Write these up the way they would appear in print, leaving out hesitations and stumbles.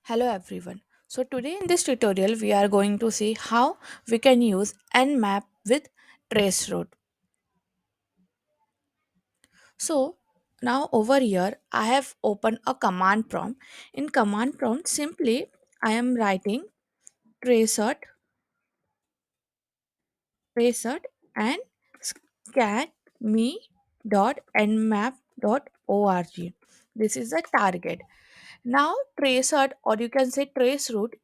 Hello everyone. So today in this tutorial we are going to see how we can use Nmap with Traceroute. So now over here I have opened a command prompt. In command prompt simply I am writing traceroute, traceroute and scan me.nmap.org. This is the target. Now traceroute or you can say traceroute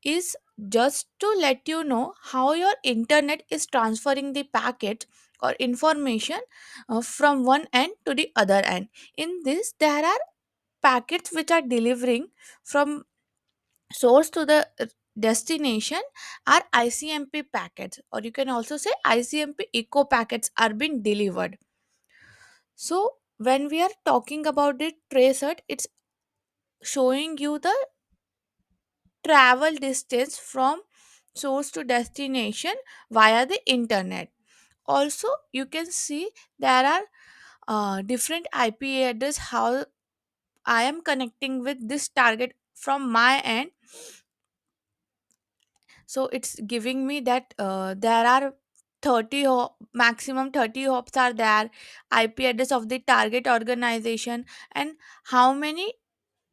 is just to let you know how your internet is transferring the packet or information from one end to the other end. In this there are packets which are delivering from source to the destination are ICMP packets, or you can also say ICMP echo packets are being delivered. So when we are talking about the tracer, it's showing you the travel distance from source to destination via the internet. Also you can see there are different IP address how I am connecting with this target from my end. So it's giving me that there are 30 maximum 30 hops are there, IP address of the target organization, and how many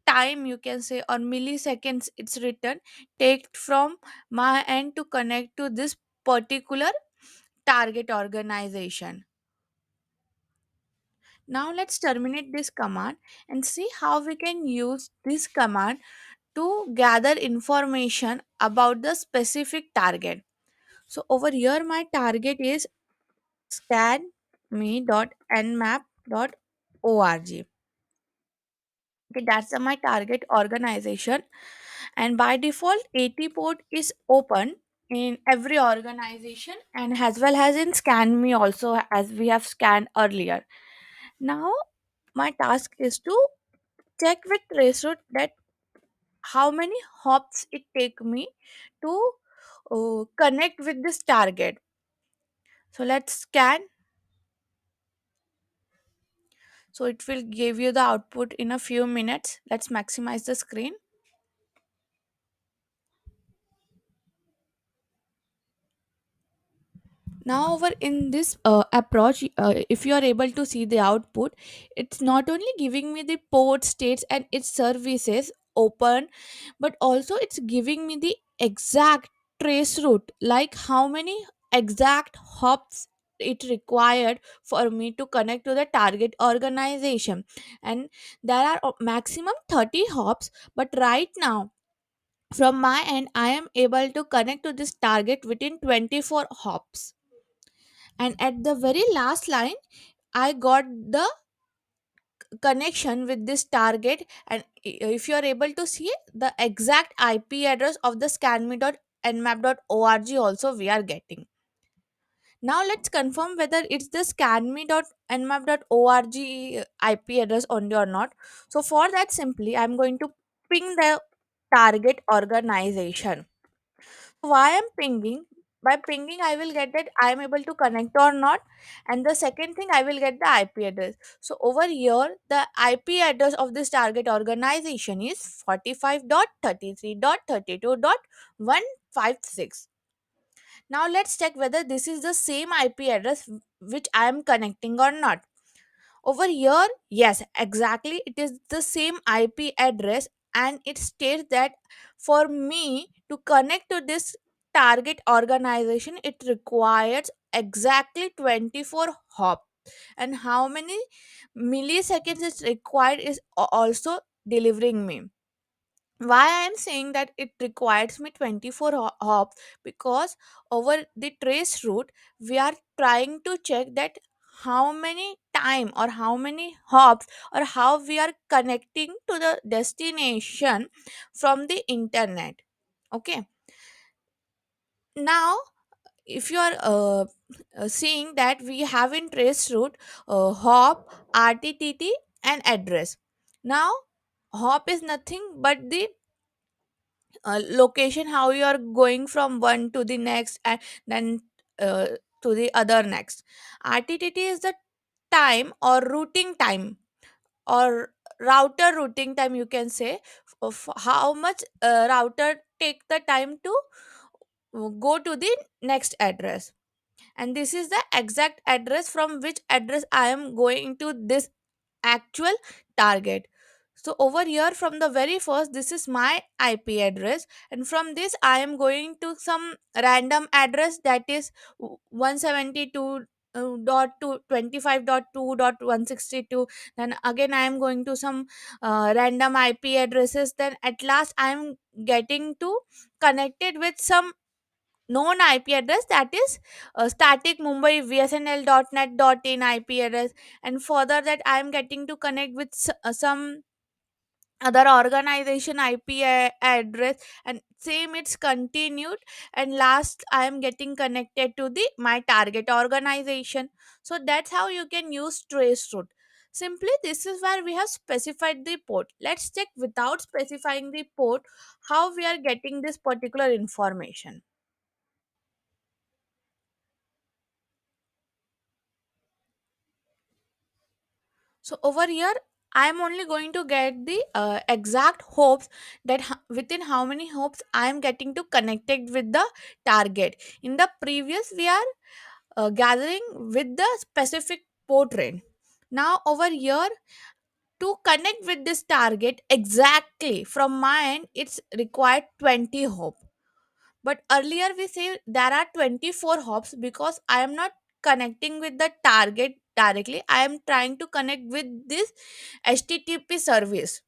time you can say or milliseconds it's written take from my end to connect to this particular target organization. Now let's terminate this command and see how we can use this command to gather information about the specific target. So over here my target is scanme.nmap.org. Okay, that's my target organization, and by default 80 port is open in every organization and as well as in scan me also as we have scanned earlier. Now my task is to check with traceroute that how many hops it take me to connect with this target. So let's scan. So it will give you the output in a few minutes. Let's maximize the screen. Now over in this approach, if you are able to see the output, it's not only giving me the port states and its services open, but also it's giving me the exact trace route, like how many exact hops it required for me to connect to the target organization. And there are maximum 30 hops, but right now from my end I am able to connect to this target within 24 hops. And at the very last line I got the connection with this target, and if you are able to see the exact IP address of the scanme.nmap.org also we are getting. Now let's confirm whether it's the scanme.nmap.org IP address only or not. So for that simply I'm going to ping the target organization. Why I'm pinging? By pinging I will get that I am able to connect or not, and the second thing I will get the IP address. So over here the IP address of this target organization is 45.33.32.156. Now let's check whether this is the same IP address which I am connecting or not. Over here, yes, exactly. It is the same IP address, and it states that for me to connect to this target organization, it requires exactly 24 hop. And how many milliseconds is required is also delivering me. Why I am saying that it requires me 24 hops, because over the trace route we are trying to check that how many time or how many hops or how we are connecting to the destination from the internet. Okay, now if you are seeing that we have in trace route hop, rttt and address. Now hop is nothing but the location how you are going from one to the next and then uh, to the other next. RTTT is the time or routing time or router routing time, you can say, of how much router take the time to go to the next address. And this is the exact address from which address I am going to this actual target. So over here, from the very first, this is my IP address, and from this I am going to some random address, that is 172 dot 25.2.162. Then again I am going to some random IP addresses. Then at last I am getting to connected with some known IP address, that is static Mumbai VSNL.net.in IP address. And further that I am getting to connect with some other organization IP address, and same it's continued. And last I am getting connected to the my target organization. So that's how you can use Traceroute. Simply, this is where we have specified the port. Let's check without specifying the port how we are getting this particular information. So over here, I am only going to get the exact hopes, that within how many hopes I am getting to connected with the target. In the previous, we are gathering with the specific port range. Now over here, to connect with this target exactly from my end, it's required 20 hope. But earlier we say there are 24 hops, because I am not connecting with the target directly. I am trying to connect with this HTTP service.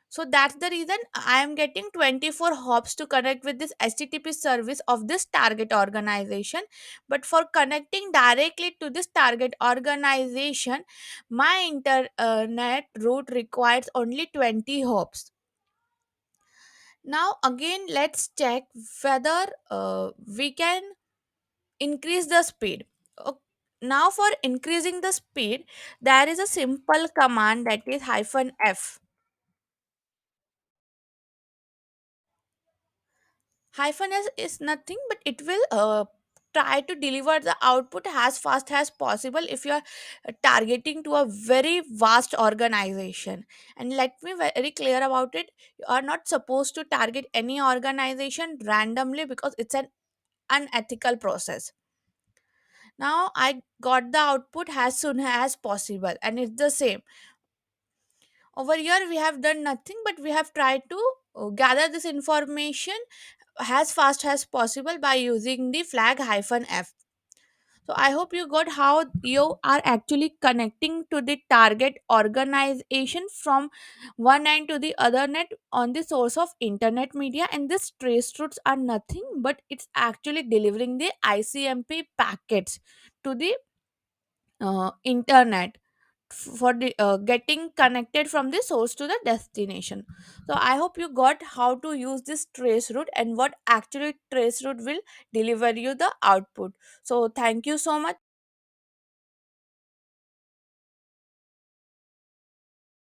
So that's the reason I am getting 24 hops to connect with this HTTP service of this target organization. But for connecting directly to this target organization, my internet route requires only 20 hops. Now again, let's check whether we can increase the speed. O- Now for increasing the speed, there is a simple command, that is -f. -s is nothing but it will try to deliver the output as fast as possible if you are targeting to a very vast organization. And let me very clear about it, you are not supposed to target any organization randomly, because it's an unethical process. Now I got the output as soon as possible, and it's the same. Over here, we have done nothing, but we have tried to gather this information as fast as possible by using the flag -f. So I hope you got how you are actually connecting to the target organization from one end to the other net on the source of internet media. And these trace routes are nothing but it's actually delivering the ICMP packets to the internet for the getting connected from the source to the destination. So I hope you got how to use this trace route and what actually trace route will deliver you the output. So thank you so much.